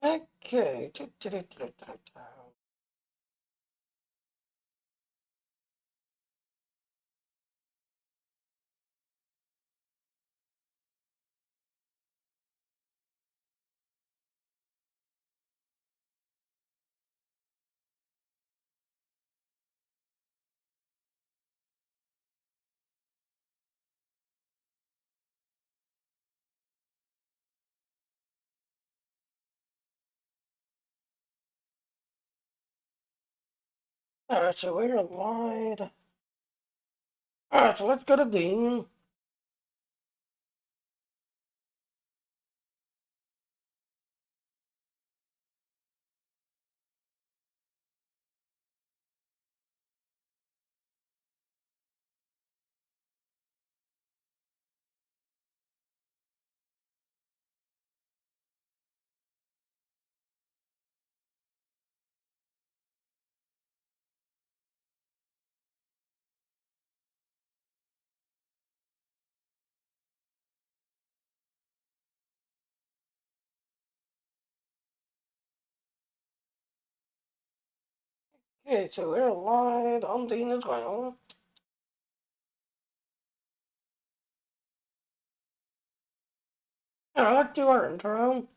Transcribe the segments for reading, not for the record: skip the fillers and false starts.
Okay. Alright, so we're aligned. Alright, so let's go to Dean. Okay, so we're aligned on Dean as well. Alright, let's do our intro.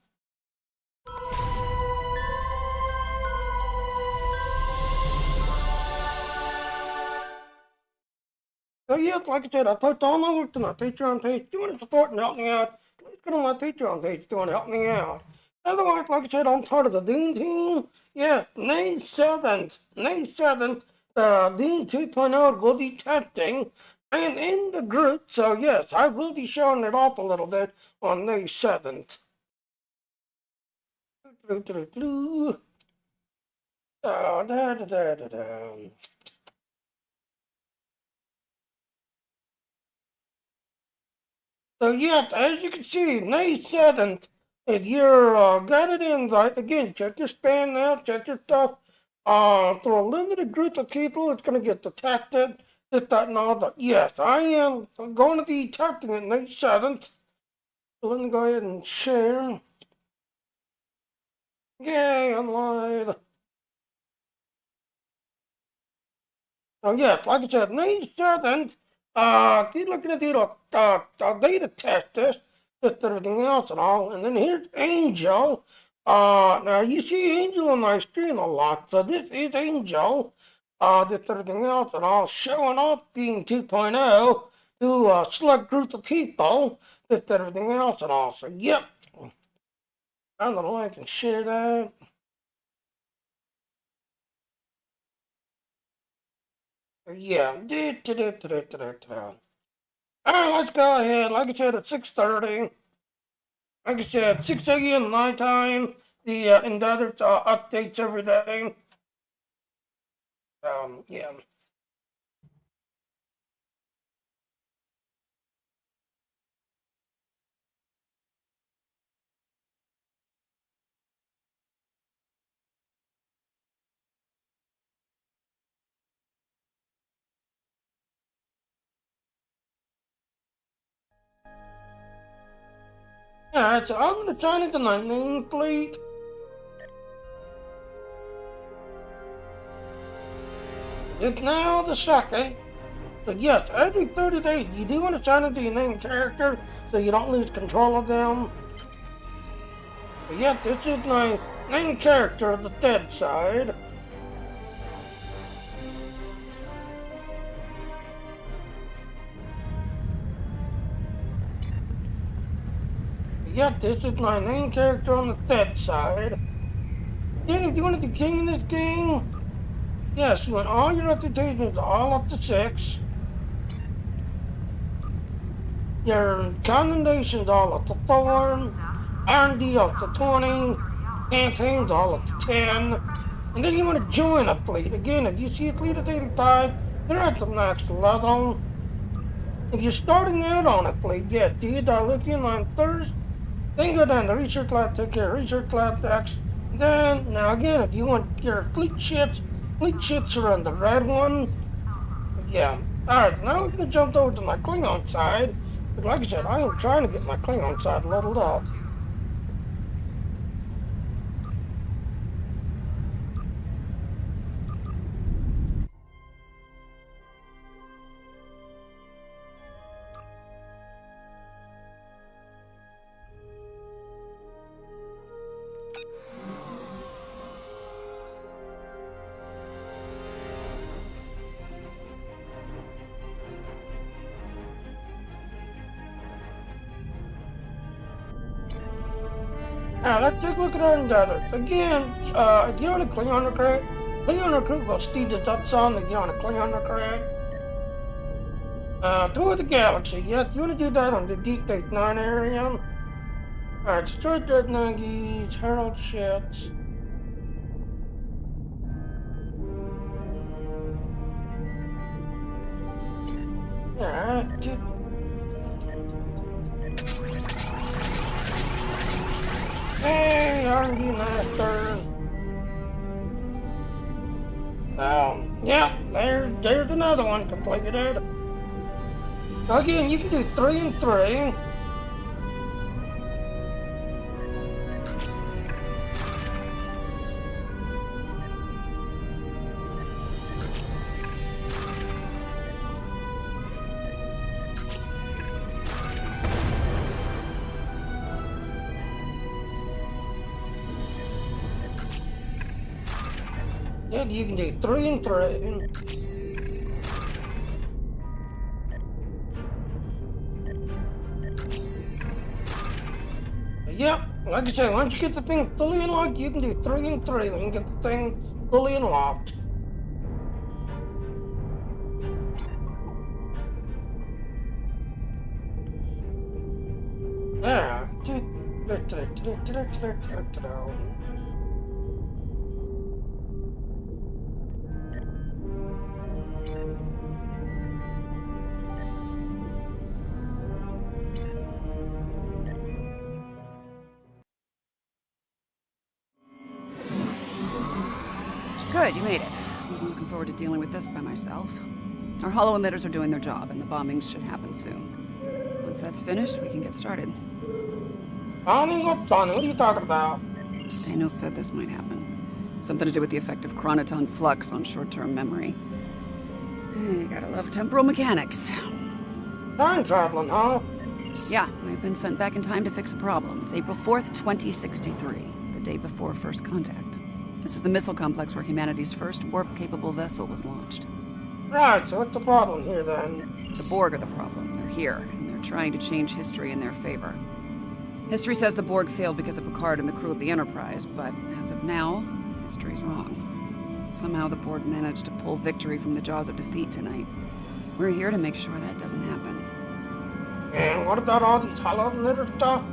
So yeah, like I said, I put on over to my Patreon page. If you want to support and help me out, please go to my Patreon page if you want to help me out. Otherwise, like I said, I'm part of the Dean team. Yeah, May 7th, the Dean 2.0 will be testing and in the group. So yes, I will be showing it off a little bit on May 7th. Da, da, da, da, da, da. So yes, as you can see, May 7th, if you're got it invite, again, check your spam now, check your stuff. For a limited group of people, it's going to get detected, this, that, and all that. Yes, I am going to be testing it May 7th. So let me go ahead and share. Yay, I'm live. So yes, like I said, May 7th, keep looking at the data test this, just everything else and all. And then here's Angel. Now you see Angel on my screen a lot, so this is Angel. Just everything else and all, showing off being 2.0 to a select group of people, just everything else and all. So yep, I'm gonna like and share that. Yeah. Alright, let's go ahead. Like I said, at 6:30. Like I said, 6 a.m. my time. The Endeavor updates every day. Yeah. Alright, so I'm gonna sign into my name fleet. It's now the second. But yes, every 30 days you do want to sign into your name character so you don't lose control of them. But yes, this is my name character of the dead side. Yep, this is my main character on the dead side. Then if you want to be king in this game, yes, you want all your reputations all up to 6. Your commendations all up to 4. R&D up to 20. Campaigns all up to 10. And then you want to join a fleet. Again, if you see a fleet of 85, they're at the max level. If you're starting out on a fleet, yes, do you lithium on first? Then go down to Research Lab, take care of Research Lab decks. Then, now again, if you want your fleet ships are on the red one. Yeah. Alright, now we're going to jump over to my Klingon side. But like I said, I am trying to get my Klingon side leveled up. Now, let's take a look at our endeavors. Again, if you're on a Cleon recruit will speed us up some if you're on a Cleon recruit. Tour the galaxy. Yes, you want to do that on the Deep Space Nine area. Alright, destroy Dreadnoughties, Herald ships. Alright, hey, R&D Master. Yeah, there's another one completed. Again, you can do 3 and 3. Yeah, you can do 3 and 3. Yep, like I said, once you get the thing fully unlocked, you can do 3 and 3 and get the thing fully unlocked. Yeah. Good, you made it. I wasn't looking forward to dealing with this by myself. Our hollow emitters are doing their job, and the bombings should happen soon. Once that's finished, we can get started. Bombing what bombing? What are you talking about? Daniel said this might happen. Something to do with the effect of chronoton flux on short-term memory. You gotta love temporal mechanics. Time traveling, huh? Yeah, I've been sent back in time to fix a problem. It's April 4th, 2063, the day before first contact. This is the missile complex where humanity's first warp-capable vessel was launched. Right, so what's the problem here then? The Borg are the problem. They're here, and they're trying to change history in their favor. History says the Borg failed because of Picard and the crew of the Enterprise, but as of now, history's wrong. Somehow the Borg managed to pull victory from the jaws of defeat tonight. We're here to make sure that doesn't happen. And what about all these hollow emitter stuff?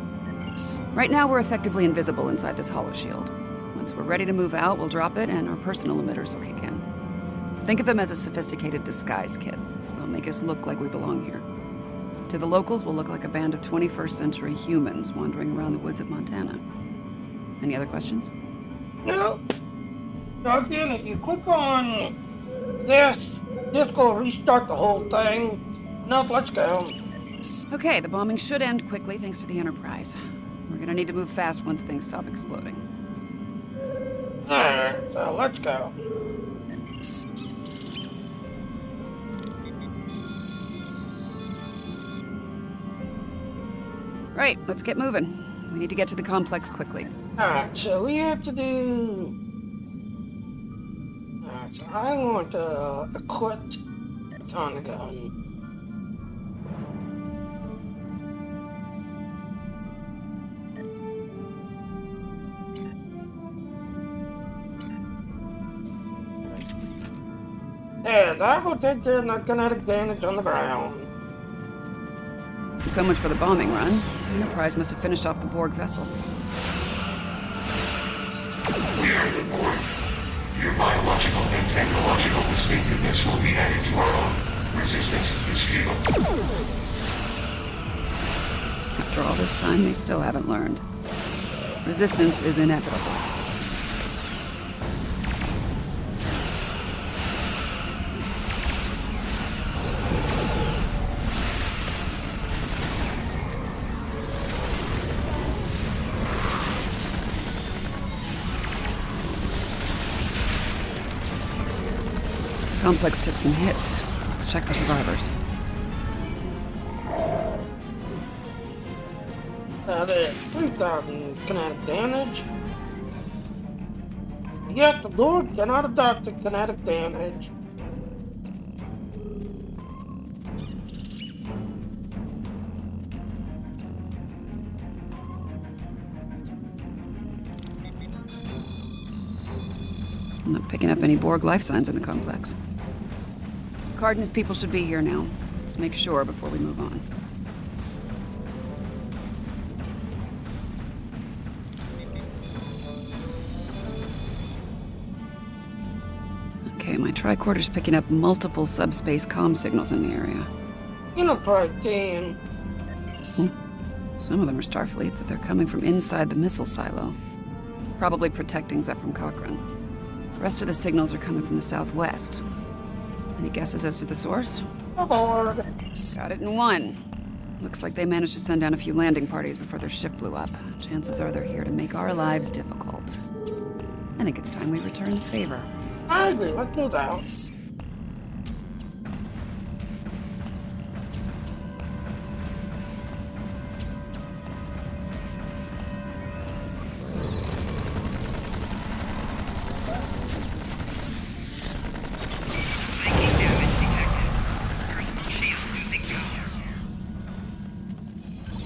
Right now, we're effectively invisible inside this hollow shield. Once we're ready to move out, we'll drop it, and our personal emitters will kick in. Think of them as a sophisticated disguise kit. They'll make us look like we belong here. To the locals, we'll look like a band of 21st century humans wandering around the woods of Montana. Any other questions? No. So again, if you click on this will restart the whole thing. No, let's go. Okay, the bombing should end quickly thanks to the Enterprise. We're gonna need to move fast once things stop exploding. Alright, so let's go. Right, let's get moving. We need to get to the complex quickly. Alright, so we have to do... Alright, so I want to equip on the gun. Yeah, that will take care of that kinetic damage on the ground. So much for the bombing run. The Enterprise must have finished off the Borg vessel. We are the Borg. Your biological and technological distinctiveness will be added to our own. Resistance is futile. After all this time, they still haven't learned. Resistance is inevitable. The complex took some hits. Let's check for survivors. There's 3,000 kinetic damage. Yet the Borg cannot adapt to kinetic damage. picking up any Borg life signs in the complex. Card and his people should be here now. Let's make sure before we move on. Okay, my tricorder's picking up multiple subspace comm signals in the area. Enterprise team. Some of them are Starfleet, but they're coming from inside the missile silo. Probably protecting Zephyr Cochrane. The rest of the signals are coming from the southwest. Any guesses as to the source? Aboard. Got it in one. Looks like they managed to send down a few landing parties before their ship blew up. Chances are they're here to make our lives difficult. I think it's time we return the favor. I agree, let's do that.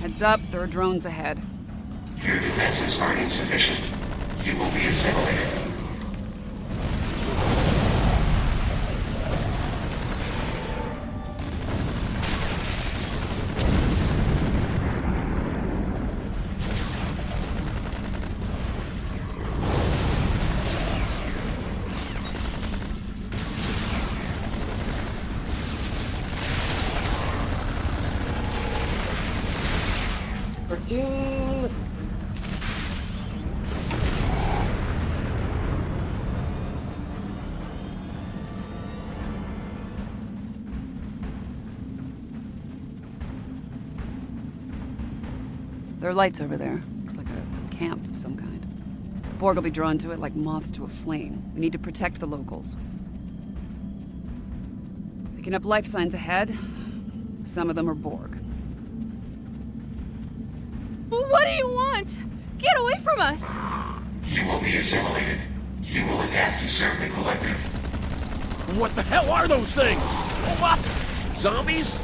Heads up, there are drones ahead. Your defenses are insufficient. You will be assimilated. Freaking. There are lights over there. Looks like a camp of some kind. The Borg will be drawn to it like moths to a flame. We need to protect the locals. Picking up life signs ahead. Some of them are Borg. What do you want? Get away from us! You will be assimilated. You will adapt to serve the collective. What the hell are those things? Robots? Zombies?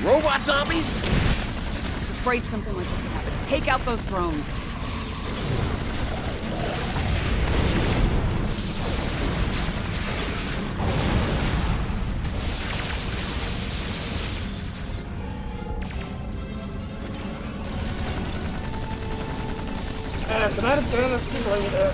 Robot zombies? I was afraid something like this would happen. Take out those drones. Can I turn this thing later?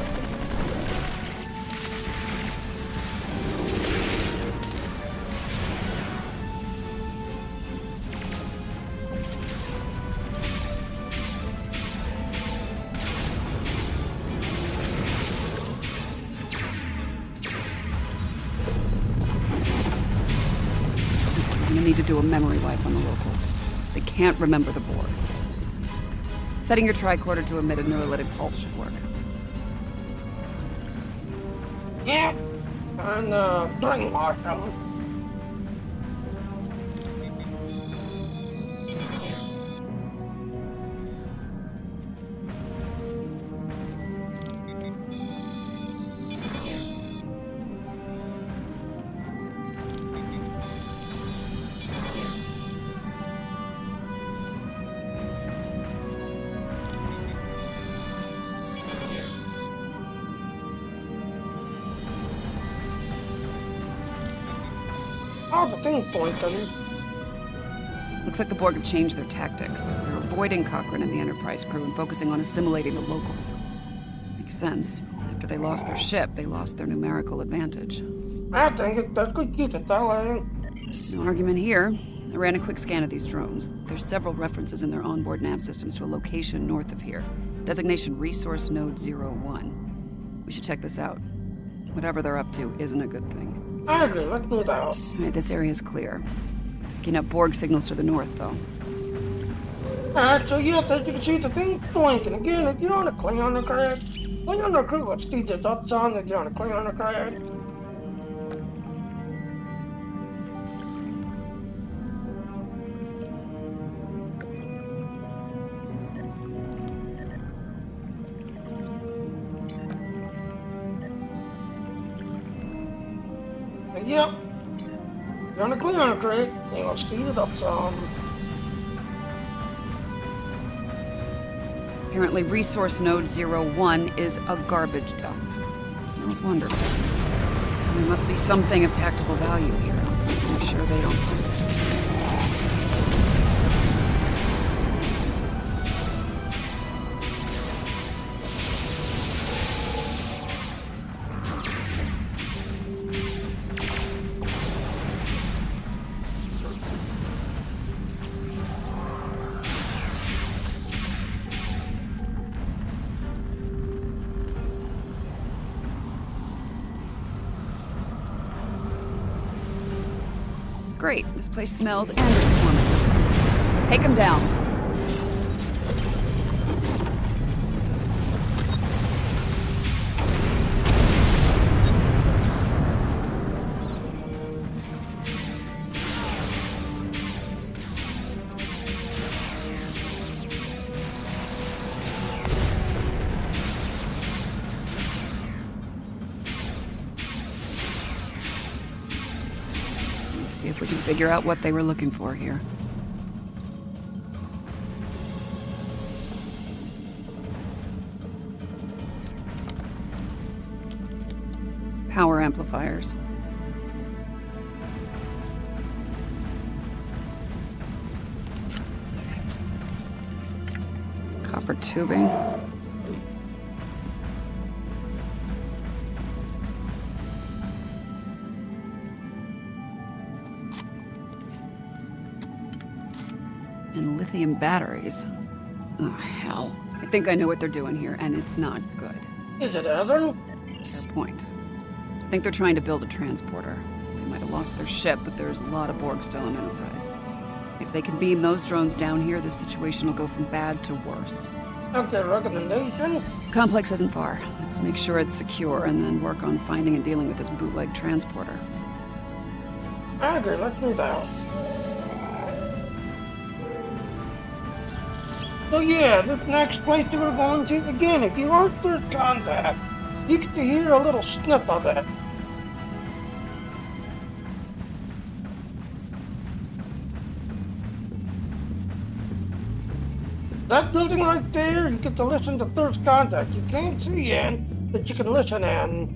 I'm gonna need to do a memory wipe on the locals. They can't remember the Borg. Setting your tricorder to emit a neurolytic pulse should work. Yeah. And, brainwash them. Oh, the thing pointing. Looks like the Borg have changed their tactics. They're avoiding Cochrane and the Enterprise crew and focusing on assimilating the locals. Makes sense. After they lost their ship, they lost their numerical advantage. I think that could keep it that way. No argument here. I ran a quick scan of these drones. There's several references in their onboard nav systems to a location north of here. Designation Resource Node 01. We should check this out. Whatever they're up to isn't a good thing. I agree, let's do that. All right, this area's clear. Picking up Borg signals to the north, though. Alright, so yes, as you can see, the thing blinking again. If you're on a Klingon crash, Klingon crew will see the dots on that you're on a Klingon crash. Yep. You're on a Klingon crate, they will speed it up some. Apparently, Resource Node 01 is a garbage dump. It smells wonderful. There must be something of tactical value here. Let's make sure they don't find it. Great. This place smells and it's swarming with drones. Take them down. See if we can figure out what they were looking for here. Power amplifiers. Copper tubing. And lithium batteries. Oh, hell. I think I know what they're doing here, and it's not good. Is it other? Fair point. I think they're trying to build a transporter. They might have lost their ship, but there's a lot of Borg still on Enterprise. If they can beam those drones down here, this situation will go from bad to worse. Okay, recommendation? Complex isn't far. Let's make sure it's secure, and then work on finding and dealing with this bootleg transporter. I agree, let's do that. So yeah, this next place that we're going to, again, if you aren't first contact, you get to hear a little sniff of it. That building right there, you get to listen to first contact. You can't see in, but you can listen in.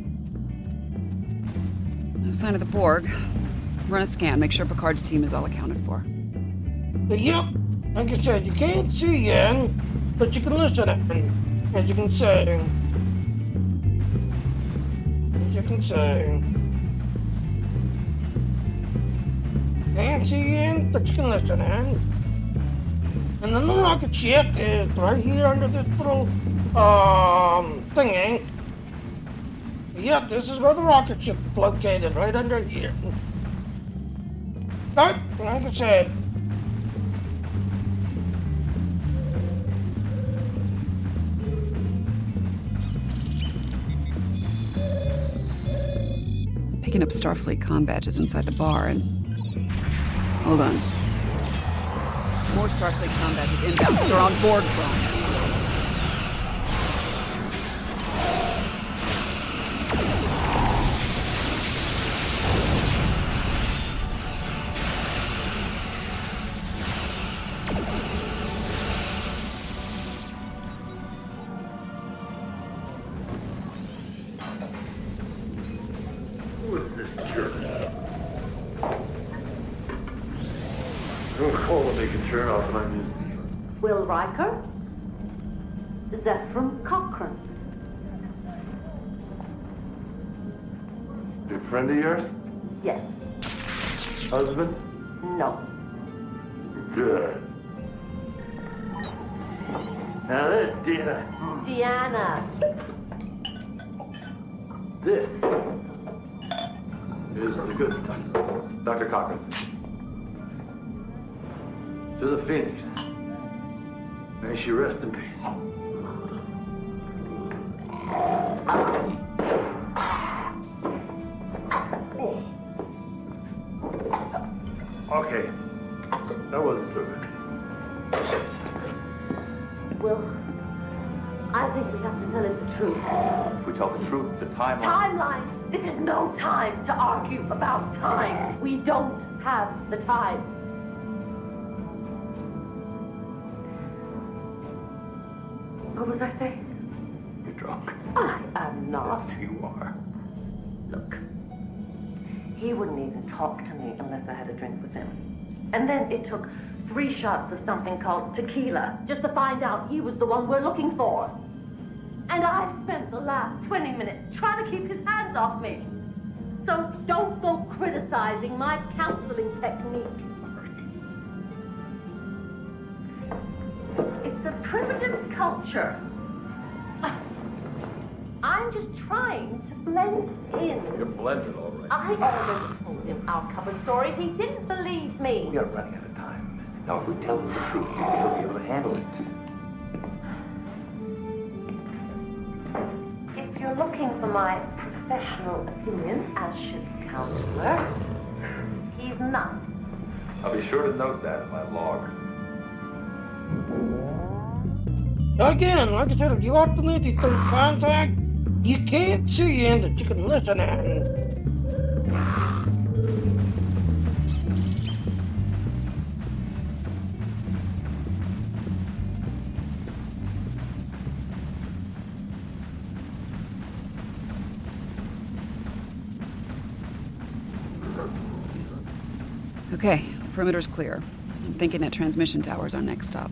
No sign of the Borg. Run a scan, make sure Picard's team is all accounted for. So, yep, like I said, you can't see in, but you can listen in. As you can say. As you can say. Can't see in, but you can listen in. And then the rocket ship is right here under this little, thingy. Yep, this is where the rocket ship is located, right under here. But, like I said, Picking up Starfleet comm badges inside the bar and... Hold on. More Starfleet comm badges inbound. They're on Borg phone. Who is this jerk? Don't call to make a turn off my music. Will Riker? Zephram Cochrane. Good friend of yours? Yes. Husband? No. Good. Now this, Dina. Deanna. This is the good stuff. Dr. Cochran. To the Phoenix. May she rest in peace. Okay. That wasn't so good. Will, I think we have to tell him the truth. If we tell the truth, the timeline... Timeline! This is no time to argue about time. We don't have the time. What was I saying? You're drunk. I am not. Yes, you are. Look, He wouldn't even talk to me unless I had a drink with him. And then it took 3 shots of something called tequila just to find out he was the one we're looking for. And I spent the last 20 minutes trying to keep his hands off me. So don't go criticizing my counseling technique. It's a primitive culture. I'm just trying to blend in. You're blended, all right. I already told him our cover story. He didn't believe me. We are running out of time. Now, if we tell him the truth, he'll be able to handle it. If you're looking for my professional opinion as ship's counselor, he's not. I'll be sure to note that in my log. Again, like I said, if you want to leave the third contact, you can't see in that you can listen in. Okay, perimeter's clear. I'm thinking that transmission tower's our next stop.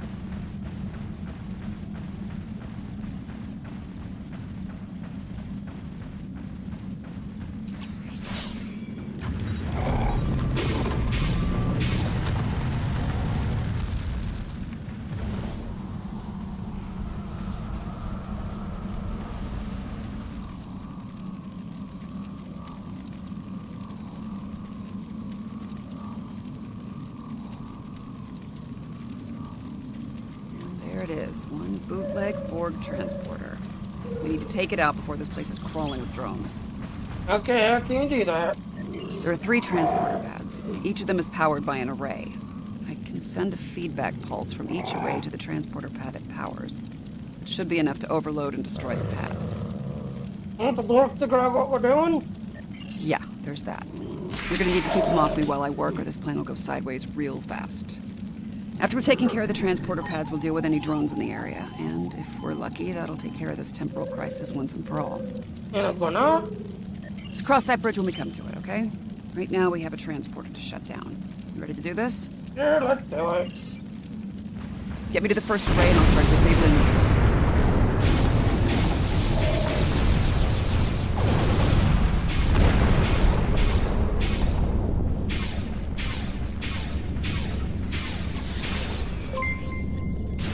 There it is, one bootleg Borg transporter. We need to take it out before this place is crawling with drones. Okay, I can do that. There are 3 transporter pads. Each of them is powered by an array. I can send a feedback pulse from each array to the transporter pad it powers. It should be enough to overload and destroy the pad. Want the Borg figure out what we're doing? Yeah, there's that. You're gonna need to keep them off me while I work, or this plane will go sideways real fast. After we're taking care of the transporter pads, we'll deal with any drones in the area. And if we're lucky, that'll take care of this temporal crisis once and for all. And if we're not, Let's cross that bridge when we come to it, okay? Right now, we have a transporter to shut down. You ready to do this? yeah, let's do it. Get me to the first array and I'll start disabling the drone.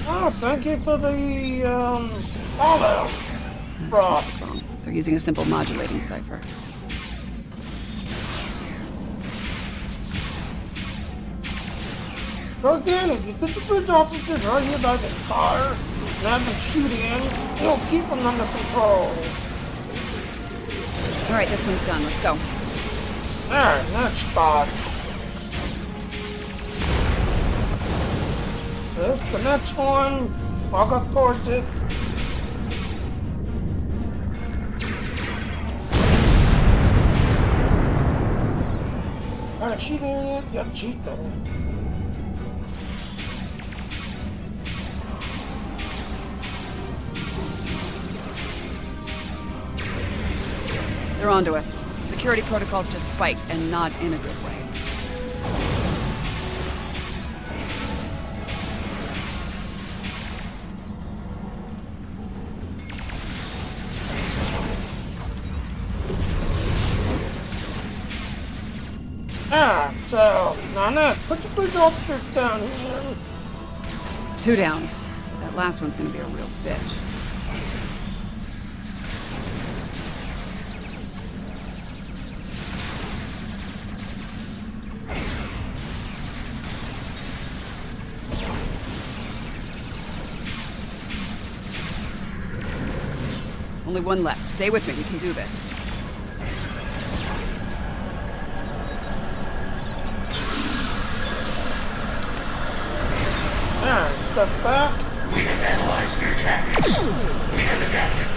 Oh, thank you for the, olive. Bro. Wrong. They're using a simple modulating cipher. So again, if you put the bridge officers right here by the car and have them shoot in, it'll keep them under control. All right, this one's done. Let's go. Alright, next spot. This, the next one, walk up towards it. Alright, she there yet? Yep, she's there. They're onto us. Security protocols just spiked, and not in a good way. Ah, so, now next, put the bridge officers down here. 2 down. That last one's gonna be a real bitch. Only one left. Stay with me. We can do this. Alright, step back. We have analyzed their tactics. We have adapted.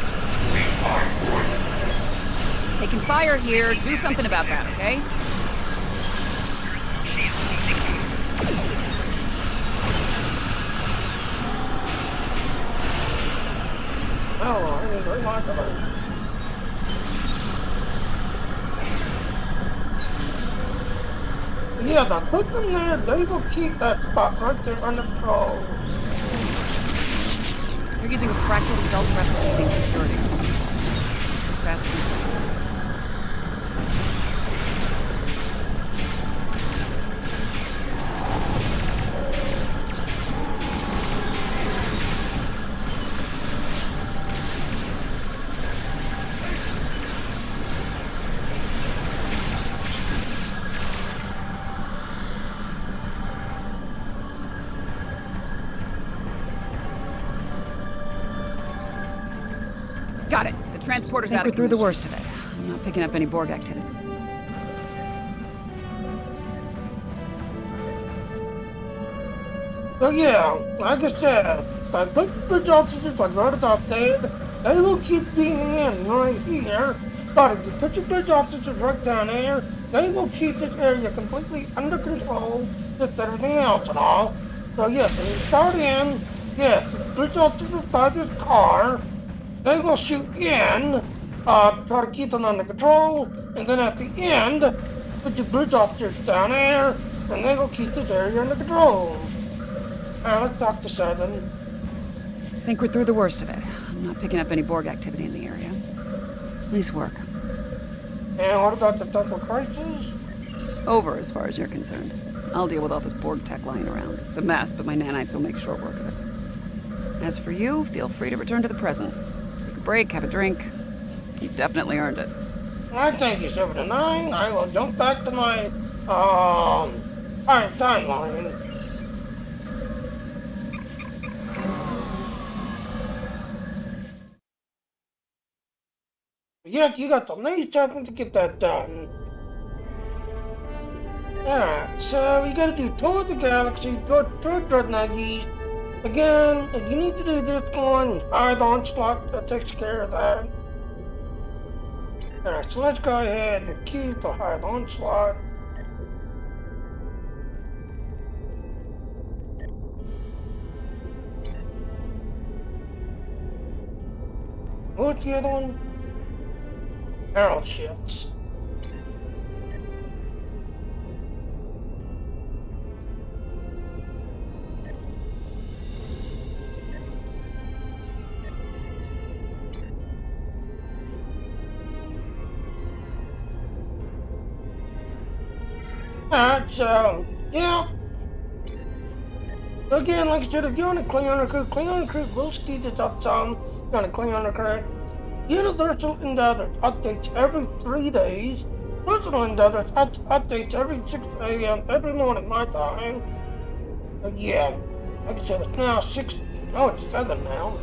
We are forward. Taking fire here. Do something about that, okay? Oh, I need remarkable. Yeah, the put them there, they will keep that spot right there under control. You're using a fractal self-replicating security. As fast as you can. Got it. The transporter's out of through the commission. worst of it. I'm not picking up any Borg activity. So yeah, like I said, I put the bridge officers like right up there. They will keep leaning in right here. But if you put your bridge officers right down there, they will keep this area completely under control, just everything else and all. So yes, when you start in, yes, the bridge officers by this car, they will shoot in, try to keep them under control, and then at the end, put your bridge officers down there, and they will keep this area under control. Alec, Dr. Southern. Think we're through the worst of it. I'm not picking up any Borg activity in the area. Nice work. And what about the dental crisis? Over as far as you're concerned. I'll deal with all this Borg tech lying around. It's a mess, but my nanites will make short work of it. As for you, feel free to return to the present. Take a break, have a drink. You've definitely earned it. I thank you, 7 to 9. I will jump back to my, timeline. Yet you got the latest second to get that done. Alright, so you gotta do Tour of the Galaxy, Tour Dreadnought East. Again, if you need to do this one, hide onslaught that takes care of that. Alright, so let's go ahead and queue for hide onslaught. What's the other one? Arrow ships. Alright, so, yeah. Again, like I said, if you're on a Klingon crew will speed this up some. If you're on a Klingon crew. Universal Endeavor updates every 3 days. Personal Endeavor updates every 6 a.m. every morning, my time. Yeah, like I said, it's now 6, no, it's 7 now.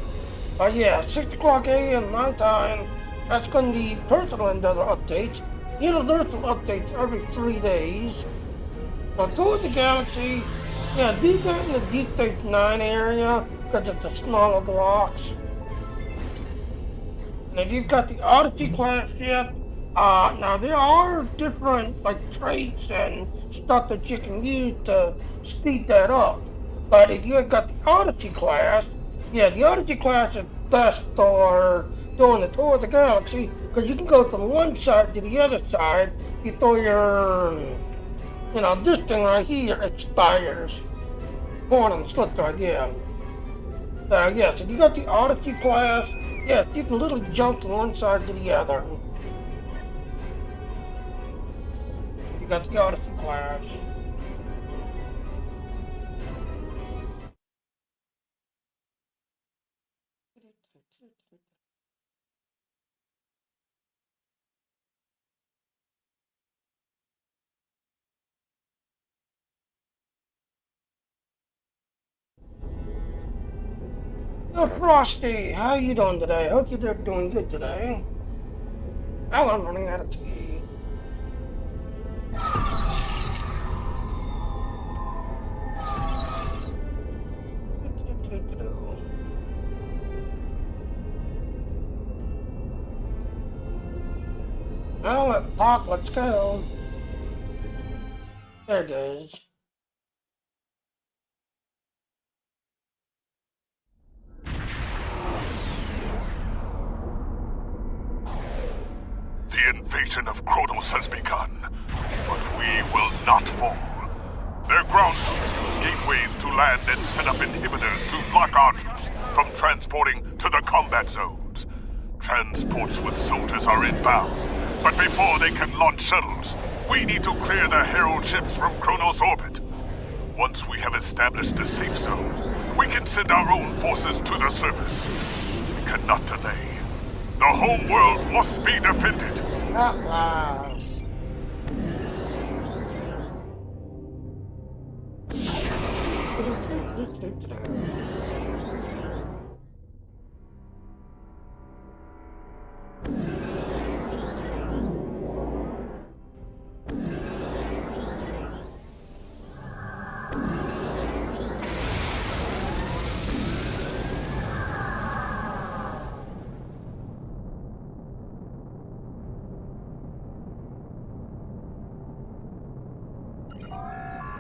Yeah, 6 o'clock a.m. my time. That's when the Personal Endeavor updates. Universal updates every 3 days. Now, Tour of the Galaxy, yeah, do that in the Deep Space Nine area, because it's a smaller blocks. And you've got the Odyssey class ship. Now there are different like traits and stuff that you can use to speed that up. But if you've got the Odyssey class, yeah, the Odyssey class is best for doing the Tour of the Galaxy because you can go from one side to the other side before your, this thing right here expires. Corn and slip right, yeah. Yeah, so you got the Odyssey class. Yeah, you can literally jump from one side to the other. You got the Odyssey class. Yo, Frosty, how you doing today? Hope you're doing good today. Oh, I'm running out of tea. Well, let's go. There it goes. The invasion of Kronos has begun, but we will not fall. Their ground troops use gateways to land and set up inhibitors to block our troops from transporting to the combat zones. Transports with soldiers are inbound, but before they can launch shuttles, we need to clear the Herald ships from Kronos orbit. Once we have established a safe zone, we can send our own forces to the surface. We cannot delay. The home world must be defended.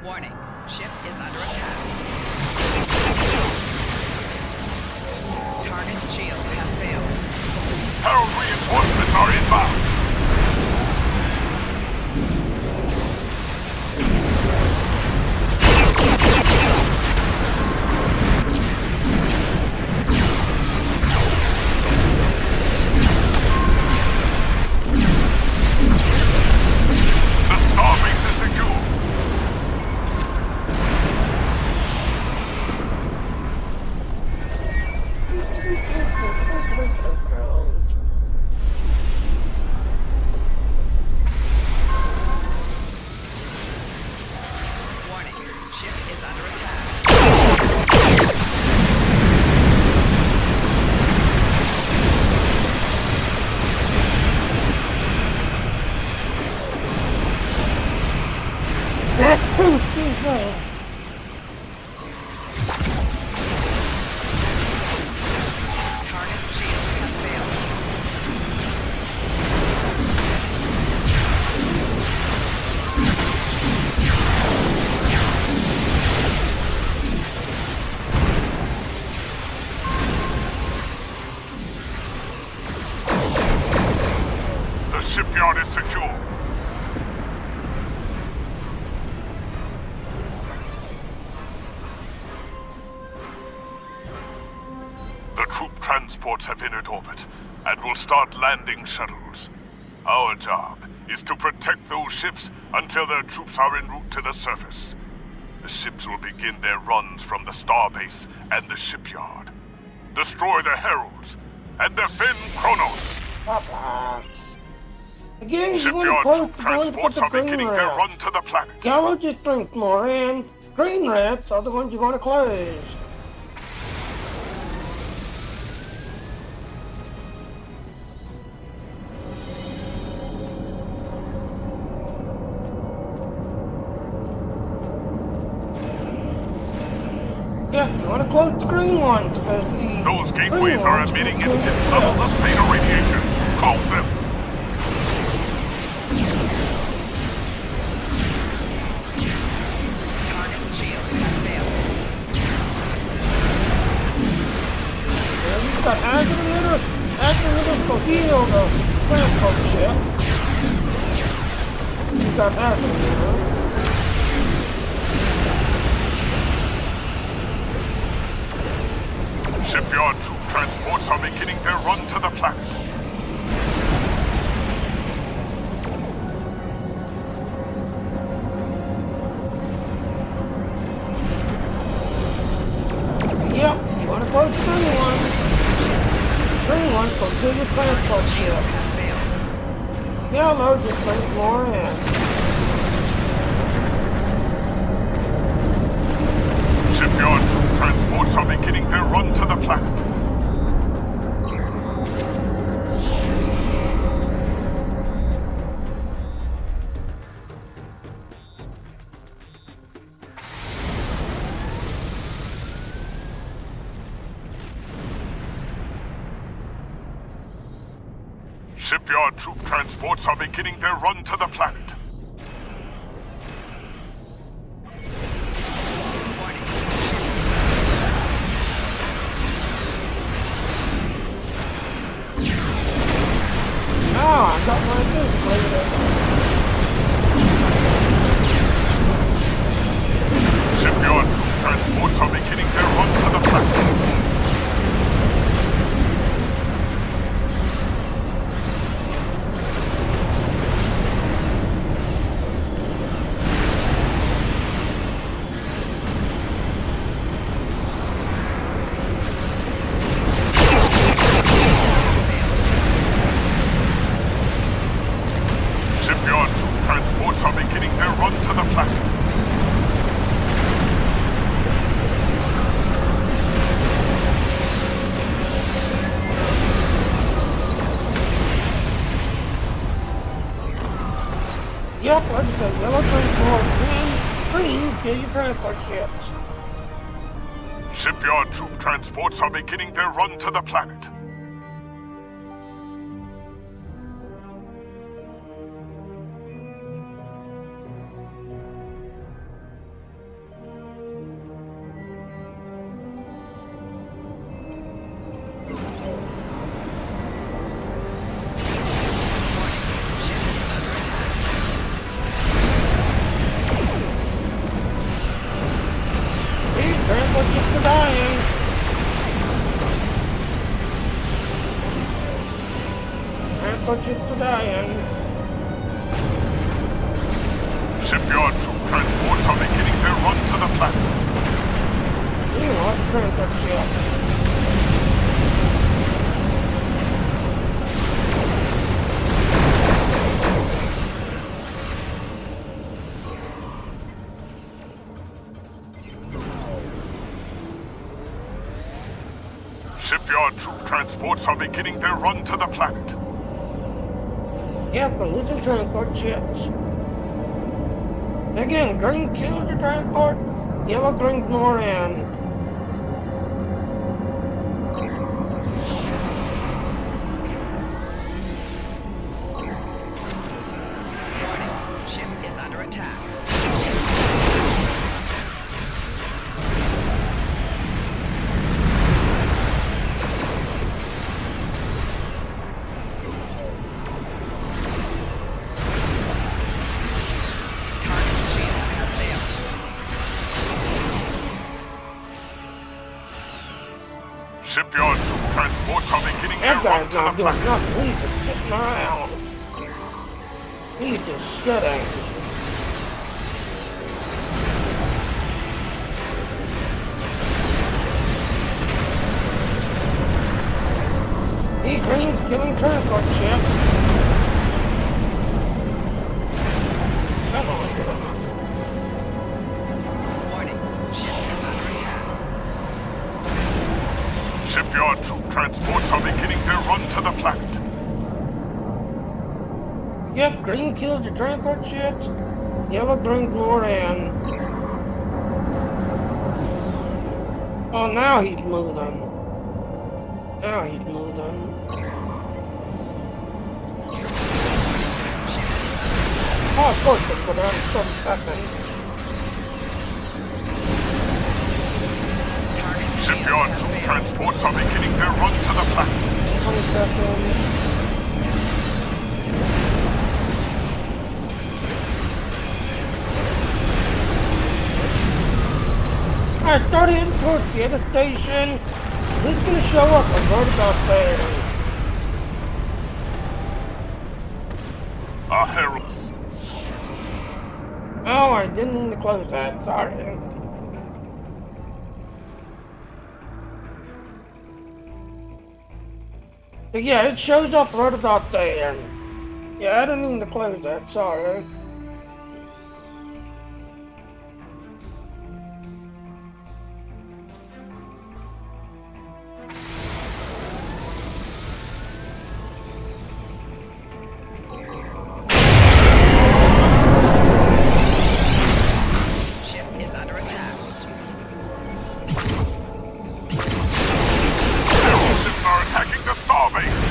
Warning, ship is under attack. Target shield has failed. Herald reinforcements are inbound. The starbase is secure. Warning, ship is under attack. Target shield has failed. The shipyard is secure. The troop transports have entered orbit and will start landing shuttles. Our job is to protect those ships until their troops are en route to the surface. The ships will begin their runs from the starbase and the shipyard. Destroy the Heralds and defend Kronos. Again, you want Shipyard to troop put transports the are green beginning their rats. run to the planet. Yellow just drinks more, and green rats are the ones you're going to close. Yeah, you want to close the green ones, because the Those green gateways are ones emitting will kill intense the levels of beta radiation. Close them. Target shield has failed. Yeah, we've got accident to heal the transport ship. We've got accident. Shipyard troop transports are beginning their run to the planet. Yep, you want to close the green one. Green one, so kill your transport Shield ship. has failed. Yellow just brings more in. Shipyard troop transports are beginning their run to the planet. Shipyard troop transports are beginning their run to the planet. Ah, I got my display there. Shipyard troop transports are beginning their run to the planet. Yep, like I said, yellow transport and green kill your transport ships. Shipyard troop transports are beginning their run to the planet. Transport ships are dying. Transport ships are dying. Shipyard troop transports are beginning their run to the planet. You want transport ships. Shipyard troop transports are beginning their run to the planet. Yep, we're losing transport ships. Again, green kills your transport, yellow brings more in. Ship is under attack. Shipyard troop transports are beginning their That run guy's to the not doing planet. nothing. He's just sitting around. He's just sitting. These green's killing transport ships. Come on, girl. Warning. Ship is under attack. Shipyard troop transports are beginning their run to the planet. Yep, green kills your transport ships. Yellow brings more in. Oh, now he's moving. Now he's moving. Oh, of course, it's down in 7 seconds. Shipyard troop transports are beginning their run to the planet. 20 seconds. Alright, start heading towards the other station. Who's gonna show up? I'm right about there. A herald. Oh, I didn't mean to close that. Sorry. But yeah, it shows up right about there. Yeah, I didn't mean to close that. Sorry. Ship is under attack. Herald ships are attacking the starbase.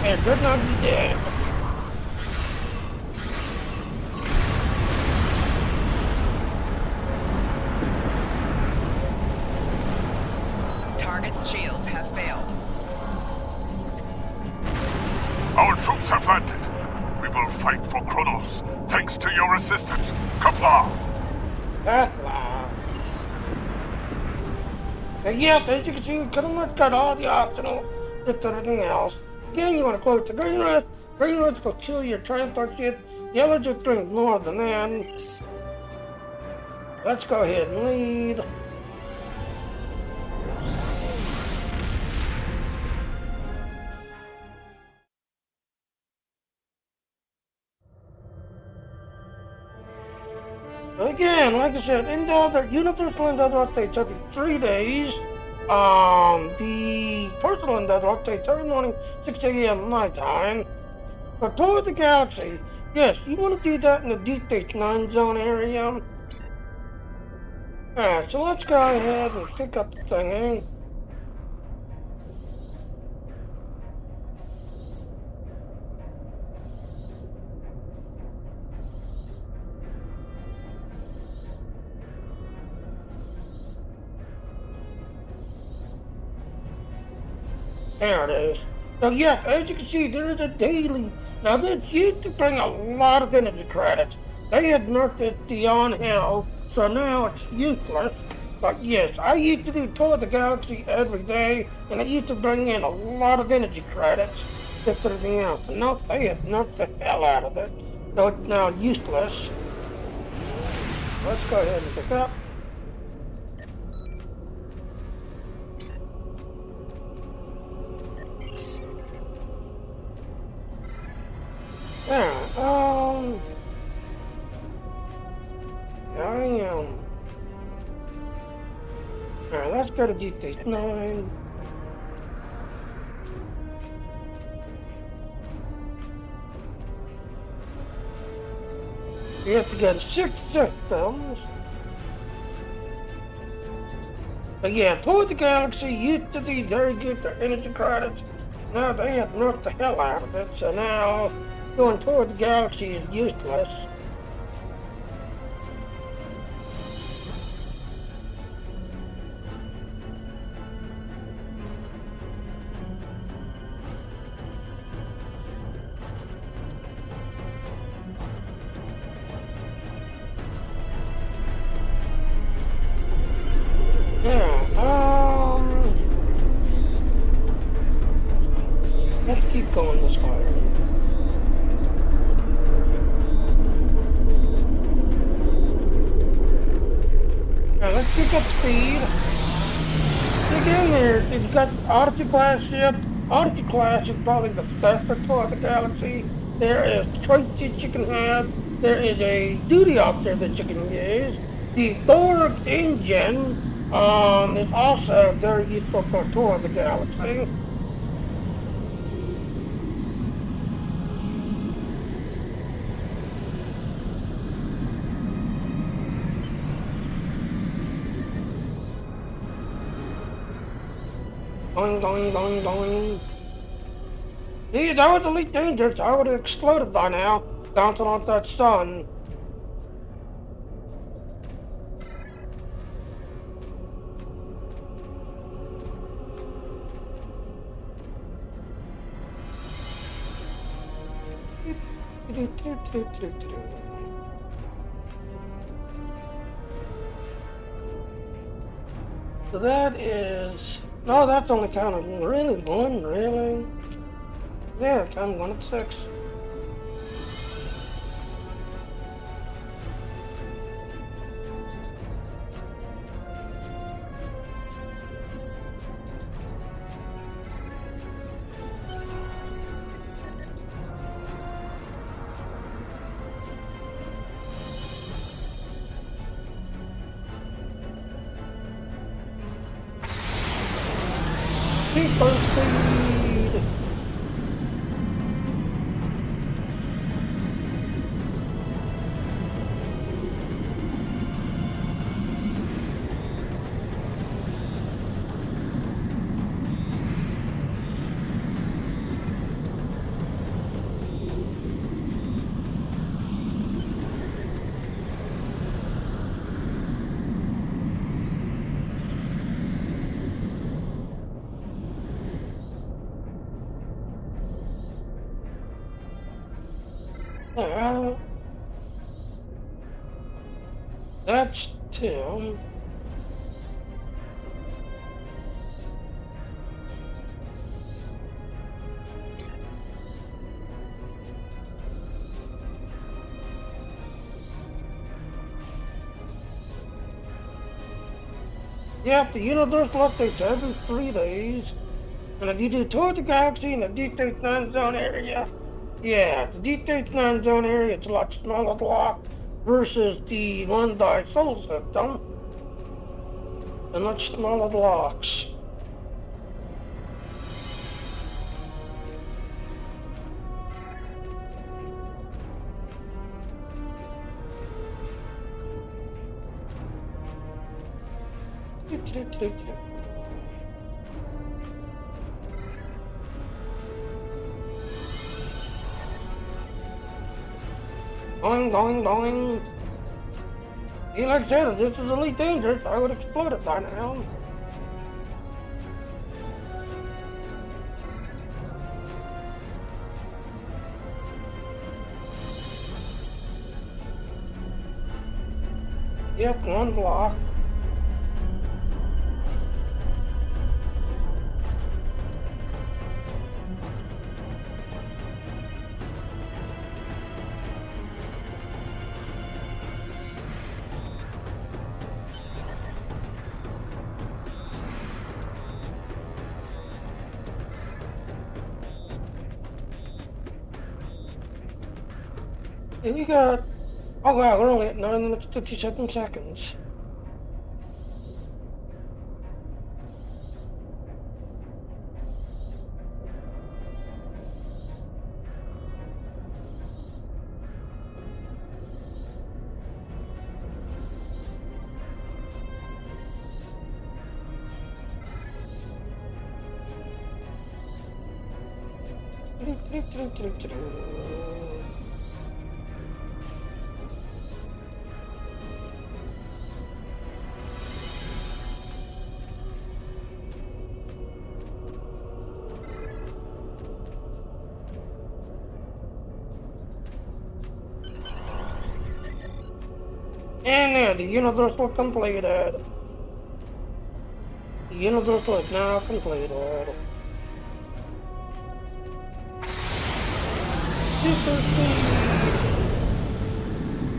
and could not be dead. Target's shields have failed. Our troops have landed. We will fight for Kronos, thanks to your assistance, Kapla. That's loud. But yeah, as you can see, we pretty much got all the optional, just everything else. Again, you want to close the green red. Green red's gonna kill your transport ship. Yellow just drink more than that. Let's go ahead and lead. Again, like I said, universal in-depth updates every 3 days. The personal in-depth updates every morning, 6 a.m. my time. But Tour of the Galaxy, yes, you want to do that in the Deep Space Nine zone area. Alright, so let's go ahead and pick up the thing in. There it is. So yeah, as you can see, there is a daily. Now this used to bring a lot of energy credits. They had nerfed it beyond hell, so now it's useless. But yes, I used to do Tour of the Galaxy every day, and it used to bring in a lot of energy credits. Just everything else. Nope, they had nerfed the hell out of it. So it's now useless. Let's go ahead and pick up. Yeah, I am. Alright, let's go to Deep Space Nine. We have to get 6 systems. But yeah, Tour of the Galaxy used to be very good for energy credits. Now they have nerfed the hell out of it, so now going Tour of the Galaxy is useless. Let's keep going this way. Now let's pick up speed. Again, it's got Odyssey class ship. Odyssey class is probably the best Tour of the Galaxy. There is traits that you can have. There is a duty officer that you can use. The Borg engine is also very useful for Tour of the Galaxy. Going, going, going, going. See, that was Elite Dangerous. I would have exploded by now, bouncing off that sun. So that is... No, that's only counted really one, really? Yeah, counted 1 of 6. Super speed! Well, that's two. Yep, the universe updates every 3 days. And if you do tour the galaxy in the Deep Space Nine zone area, yeah, the Deep Space Nine zone area is a lot smaller block versus the one by solar system. And much smaller blocks. Going. Yeah, like I said, if this is Elite Dangerous, I would explode it by now. Yep, one block. We got, oh wow, we're only at 9 minutes 57 seconds. And there, the universal completed. The universal is now completed. Super speed.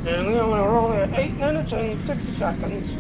And we only were only at 8 minutes and 50 seconds.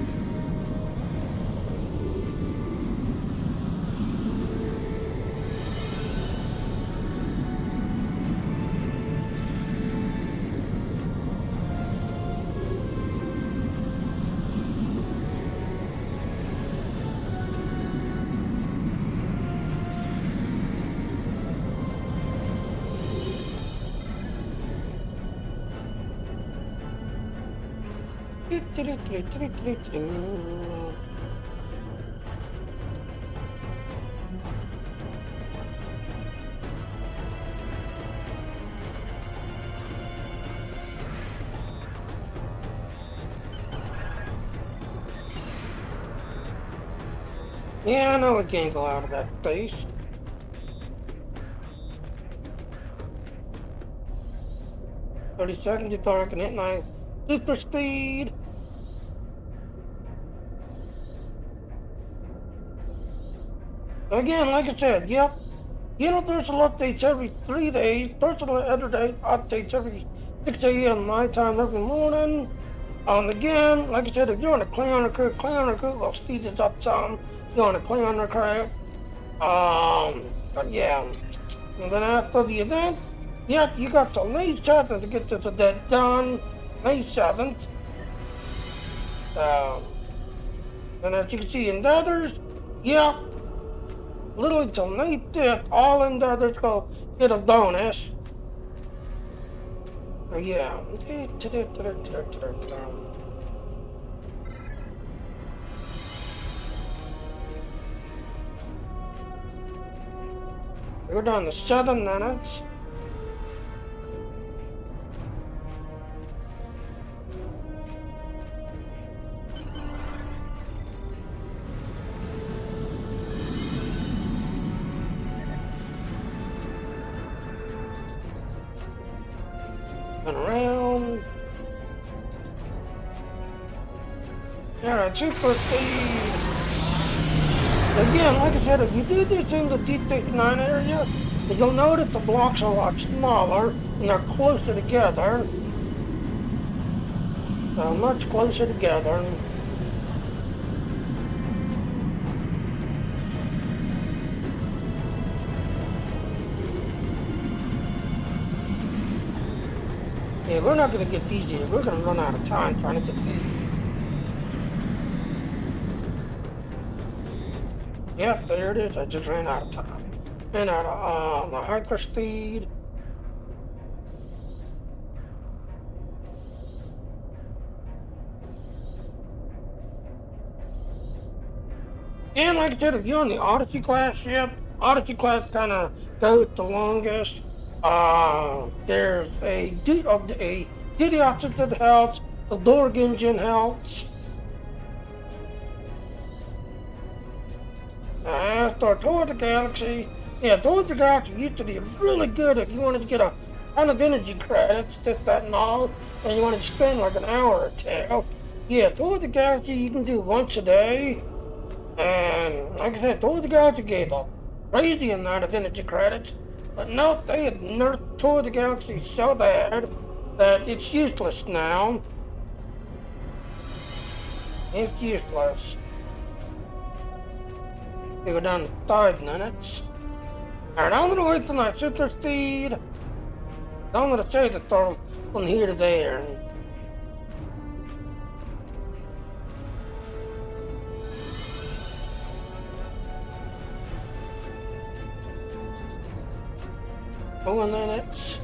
Yeah, I know we can't go out of that space. "30 seconds to target at night. Super speed." Again, like I said, yep. Universal updates every 3 days. Personal other day updates every 6 a.m. my time every morning. Again, like I said, if you're on a Cleon crew will speed this up some. You're on a Cleon crew. But yeah. And then after the event, yep, you got till May 7th to get this event done. May 7th. And as you can see in the others, yep. Literally till May 5th, all in the others go get a bonus. Yeah. We're down to 7 minutes. And around. Alright, super speed. Again, like I said, if you do this in the D-9 area, you'll notice the blocks are a lot smaller and they're closer together. Much closer together. Yeah, we're not going to get these here. We're going to run out of time trying to get these. Yep, there it is. I just ran out of time. Ran out of my hyper speed. And like I said, if you're on the Odyssey class ship, Odyssey class kind of goes the longest. There's a duty officer that helps, the Dorg engine helps. For Tour of the Galaxy, yeah, Tour of the Galaxy used to be really good if you wanted to get a ton of energy credits, this, that, and all, and you wanted to spend like an hour or two. Yeah, Tour of the Galaxy you can do once a day, and like I said, Tour of the Galaxy gave a crazy amount of energy credits, but no, they had nerfed Tour of the Galaxy so bad that it's useless now. It's useless. We go down to 5 minutes. Alright, I'm gonna wait for my super speed. I'm gonna change it from here to there. Four minutes.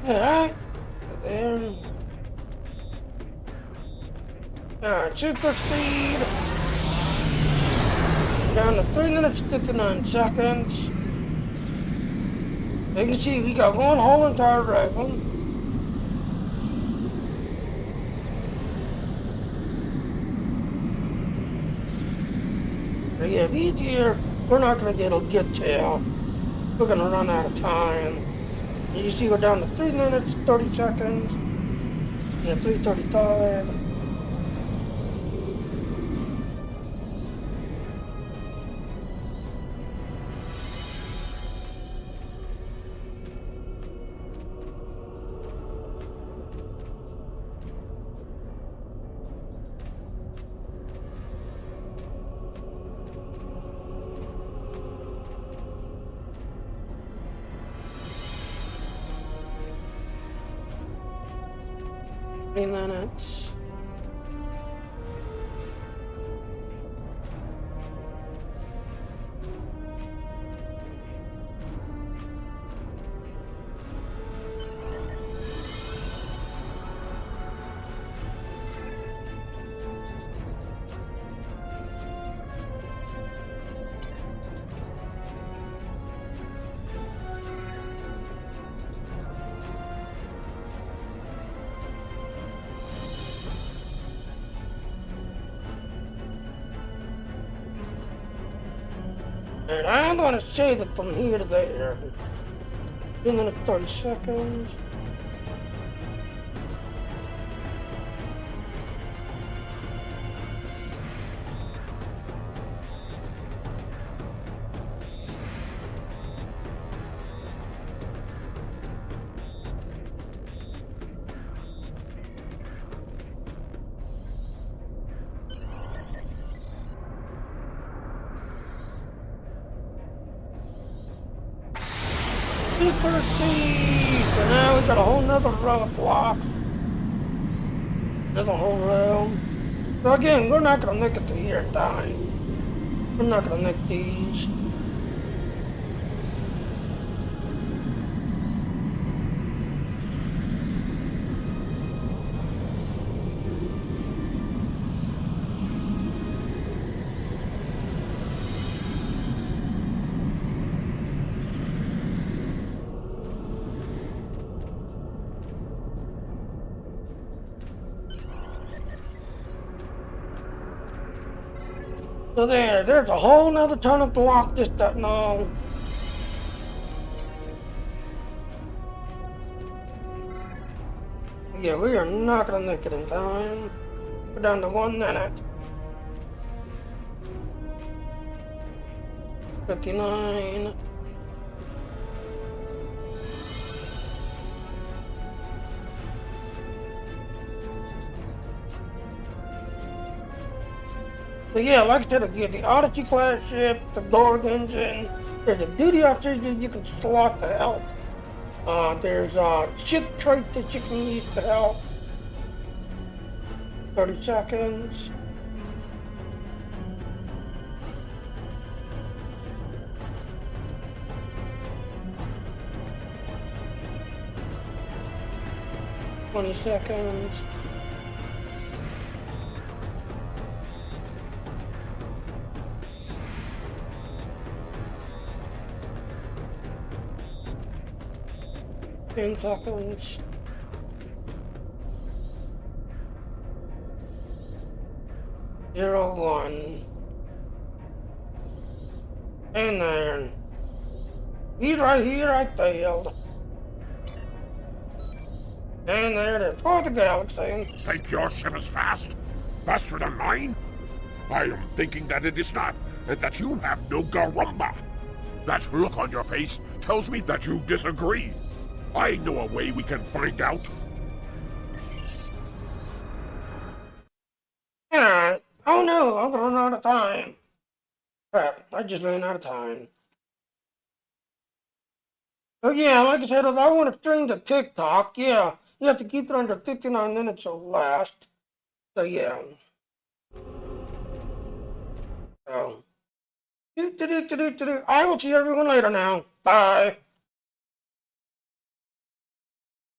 Alright, there. Alright, super speed. Down to 3 minutes 59 seconds. You can see we got one whole entire dragon. But yeah, these here, we're not gonna get to. We're gonna run out of time. You see we're down to 3 minutes, 30 seconds. Yeah, 3:35. Minutes. And I'm gonna save it from here to there. 2 minutes, 30 seconds. Super speed! So now we got a whole nother row of blocks. Another whole row. So again, we're not gonna make it to here in time. We're not gonna make these. So there's a whole nother tunnel to lock this stuff. No. Yeah, we are not gonna make it in time. We're down to 1 minute. 59. So yeah, like I said, you get the Odyssey class ship, the Gorg engine, there's a duty officers that you can slot to help. There's a ship trait that you can use to help. 30 seconds. $20 seconds. $10 seconds. Zero, 1. And then, he's right here, I failed. And there it is. Oh, the galaxy. Think your ship is fast? Faster than mine? I am thinking that it is not, and that you have no garumba. That look on your face tells me that you disagree. I know a way we can find out. Alright. Oh no, I'm running out of time. Crap, I just ran out of time. So yeah, like I said, if I want to stream to TikTok, yeah, you have to keep it under 59 minutes or less. So yeah. So, I will see everyone later now. Bye.